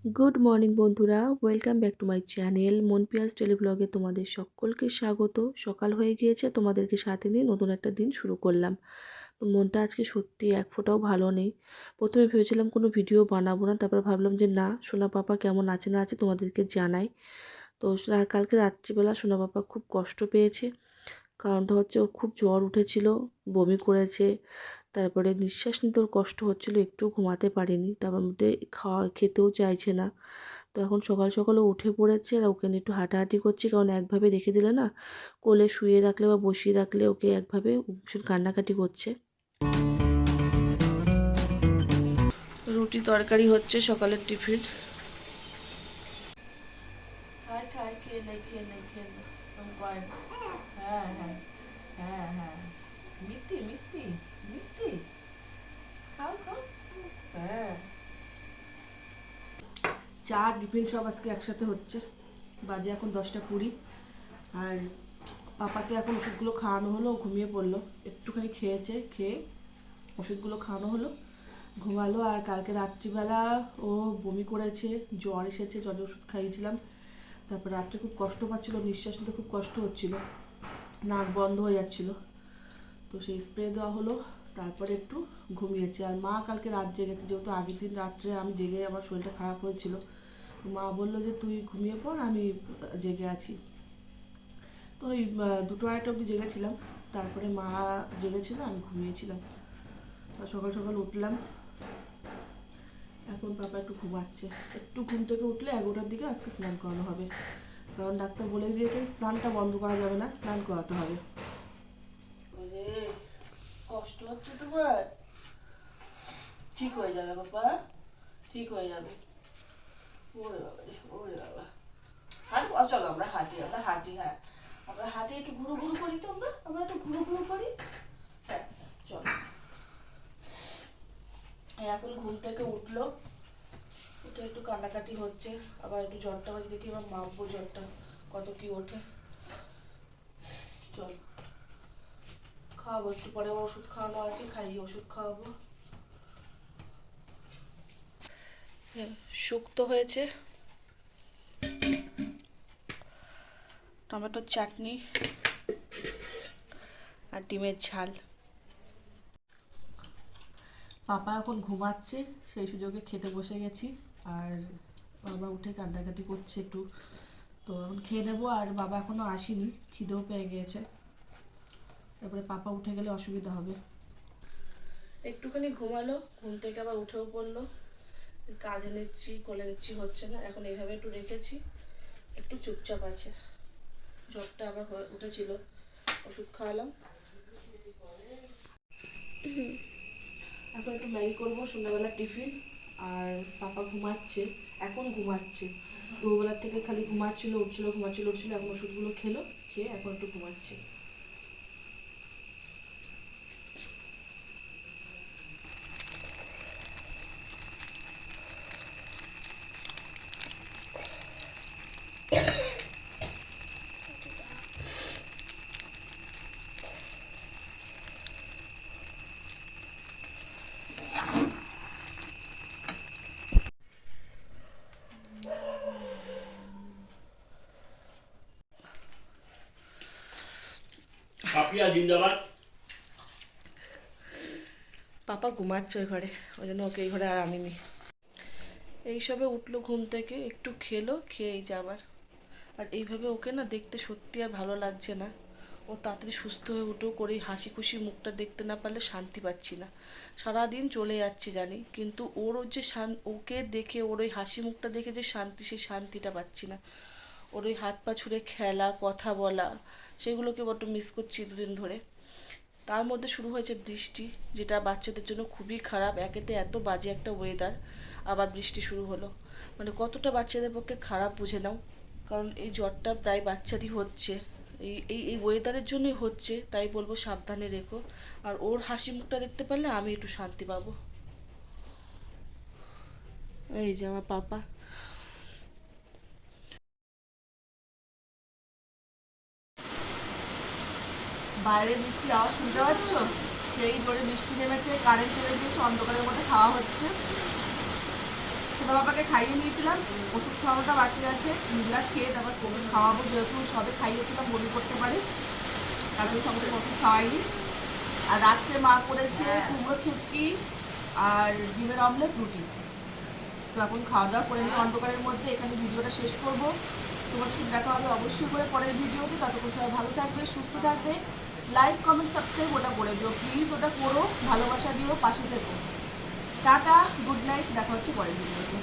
Good morning বন্ধুরা, welcome back to my channel মন পিয়াজ টেলি ব্লগে তোমাদের সকলকে স্বাগত। সকাল হয়ে গিয়েছে, তোমাদেরকে সাথে নিয়ে নতুন একটা দিন শুরু করলাম। তো মনটা আজকে সত্যি এক ফোঁটাও ভালো নেই। প্রথমে ভেবেছিলাম কোনো ভিডিও বানাবো না, তারপর ভাবলাম যে না, সোনা পাপা কেমন আছে না আছে তোমাদেরকে জানাই। তো কালকে রাত্রিবেলা সোনা পাপা খুব কষ্ট পেয়েছে। কারণটা হচ্ছে ওর খুব জ্বর উঠেছিল, বমি করেছে, তারপরে নিঃশ্বাস নিতে ওর কষ্ট হচ্ছিলো, একটু ঘুমাতে পারিনি, তারপর মধ্যে খেতেও চাইছে না। তো এখন সকাল সকাল ও উঠে পড়েছে আর ওকে নিয়ে একটু হাঁটাহাঁটি করছি, কারণ একভাবে রেখে দিলে না, কোলে শুয়ে রাখলে বা বসিয়ে রাখলে ওকে একভাবে ভীষণ কান্নাকাটি করছে। রুটি তরকারি হচ্ছে সকালের টিফিন। খাই খাই, খেয়ে নে খেয়ে নে খেয়ে নে। হ্যাঁ হ্যাঁ হ্যাঁ হ্যাঁ, মিথ্যি মিথ্যি মিথ্যি, খাও খাও। হ্যাঁ, চা টিফিন সব আজকে একসাথে হচ্ছে। বাজে এখন 10টা 20। আর পাপাকে এখন ওষুধগুলো খাওয়ানো হলো, ও ঘুমিয়ে পড়লো। একটুখানি খেয়েছে, খেয়ে ওষুধগুলো খাওয়ানো হলো, ঘুমালো। আর কালকে রাত্রিবেলা ও বমি করেছে, জ্বর এসেছে, জ্বরের ওষুধ খাইয়েছিলাম। তারপর রাত্রে খুব কষ্ট পাচ্ছিলো, নিঃশ্বাস নিতে খুব কষ্ট হচ্ছিলো, নাক বন্ধ হয়ে যাচ্ছিলো। তো সেই স্প্রে দেওয়া হলো, তারপরে একটু ঘুমিয়েছে। আর মা কালকে রাত জেগেছে, যেহেতু আগের দিন রাত্রে আমি জেগে আমার শরীরটা খারাপ হয়েছিল। তো মা বললো যে তুই ঘুমিয়ে পড়, আমি জেগে আছি। তো ওই 2টো 2:30 অবধি জেগেছিলাম। তারপরে মা জেগেছিল, আমি ঘুমিয়েছিলাম। আর সকাল সকাল উঠলাম, এখন পাপা একটু ঘুমাচ্ছে। একটু ঘুম থেকে উঠলে 11টার দিকে আজকে স্নান করানো হবে, কারণ ডাক্তার বলে দিয়েছেন স্নানটা বন্ধ করা যাবে না, স্নান করাতে হবে। কষ্ট হচ্ছে তোমার? ঠিক হয়ে যাবে বাবা, ঠিক হয়ে যাবে। ওরে বাবা রে, ওরে বাবা। হাঁটু, চলো আমরা হাঁটি, আমরা হাঁটি। হ্যাঁ, আমরা হাঁটি, একটু ঘুরু ঘুরু করি। তো আমরা একটু ঘুরু ঘুরু করি। হ্যাঁ, চলো। এখন ঘুম থেকে উঠলো, উঠে একটু কান্নাকাটি হচ্ছে। আবার একটু জ্বরটা বাজে, দেখি এবার মাপবো জ্বরটা কত কি ওঠে। চল, খাওয়াবো একটু পরে, আবার ওষুধ খাওয়ানো আছে, খাইয়ে ওষুধ খাওয়াবো। শুক্তো হয়েছে, টমেটোর চাটনি আর ডিমের ঝাল। পাপা এখন ঘুমাচ্ছে, সেই সুযোগে খেতে বসে গেছি। আর বাবা উঠে কান্নাকাটি করছে একটু, তো এখন খেয়ে নেবো। আর বাবা এখনও আসেনি, খিদেও পেয়ে গিয়েছে। তারপরে পাপা উঠে গেলে অসুবিধা হবে। একটুখানি ঘুমালো, ঘুম থেকে আবার উঠেও পড়লো। কাঁধে নিচ্ছি, কোলে নিচ্ছি, হচ্ছে না। এখন এইভাবে একটু রেখেছি, একটু চুপচাপ আছে। জ্বরটা আবার উঠেছিল, ওষুধ খাওয়ালাম। এখন একটু ম্যাগি করবো, সন্ধ্যাবেলা টিফিন। আর পাপা ঘুমাচ্ছে, এখন ঘুমাচ্ছে। দুবেলার থেকে খালি ঘুমাচ্ছিল, উঠছিল, ঘুমাচ্ছিল, উঠছিল। এখন ওষুধগুলো খেলো, খেয়ে এখন একটু ঘুমাচ্ছে। পাপিয়া জিন্দাবাদ। পাপা ঘুমাচ্ছে ওই ঘরে, ওই জন্য ওকে এই ঘরে আর আনিনি। এইসবে উঠলো ঘুম থেকে, একটু খেলো, খেয়ে এই যে আবার। আর এইভাবে ওকে না দেখতে সত্যি আর ভালো লাগছে না। ও তাড়াতাড়ি সুস্থ হয়ে উঠেও করে হাসি খুশি মুখটা দেখতে না পারলে শান্তি পাচ্ছি না। সারাদিন চলে যাচ্ছে জানি, কিন্তু ওর যে ওকে দেখে, ওর ওই হাসি মুখটা দেখে যে শান্তি, সেই শান্তিটা পাচ্ছি না। ওর ওই হাত পা ছুঁড়ে খেলা, কথা বলা, সেগুলোকে বড্ড মিস করছি 2 দিন ধরে। তার মধ্যে শুরু হয়েছে বৃষ্টি, যেটা বাচ্চাদের জন্য খুবই খারাপ। একেতে এত বাজে একটা ওয়েদার, আবার বৃষ্টি শুরু হলো, মানে কতটা বাচ্চাদের পক্ষে খারাপ বুঝে নাও। কারণ এই জ্বরটা প্রায় বাচ্চারই হচ্ছে, এই এই এই ওয়েদারের জন্যই হচ্ছে। তাই বলবো সাবধানে রেখো। আর ওর হাসি মুখটা দেখতে পারলে আমি একটু শান্তি পাবো। এই যে আমার পাপা। বাইরে বৃষ্টির আওয়াজ শুনতে পাচ্ছ? সেই জোরে বৃষ্টি নেমেছে, কারেন্ট চলে গিয়েছে, অন্ধকারের মধ্যে খাওয়া হচ্ছে। সোনা বাবাকে খাইয়ে নিয়েছিলাম, ওষুধ খাওয়ানোটা বাকি আছে, মিলা খেয়ে তারপর ওকে খাওয়াবো, যেহেতু সবে খাইয়েছিলাম বমি করতে পারে, তার জন্য সঙ্গে ওষুধ খাওয়াইনি। আর রাত্রে মা করেছে কুমড়ো ছেঁচকি আর ডিমের অমলেট রুটি। তো এখন খাওয়া দাওয়া করে নিই অন্ধকারের মধ্যে, এখানে ভিডিওটা শেষ করবো। তোমার সাথে দেখা হবে অবশ্যই করে পরের ভিডিওতে। ততক্ষণ সবাই ভালো থাকবে, সুস্থ থাকবে, লাইক কমেন্ট সাবস্ক্রাইব ওটা করে দিও প্লিজ, ওটা করো, ভালোবাসা দিও, পাশে থেকো। টাটা, গুড নাইট, দেখা হচ্ছে পরের ভিডিওতে।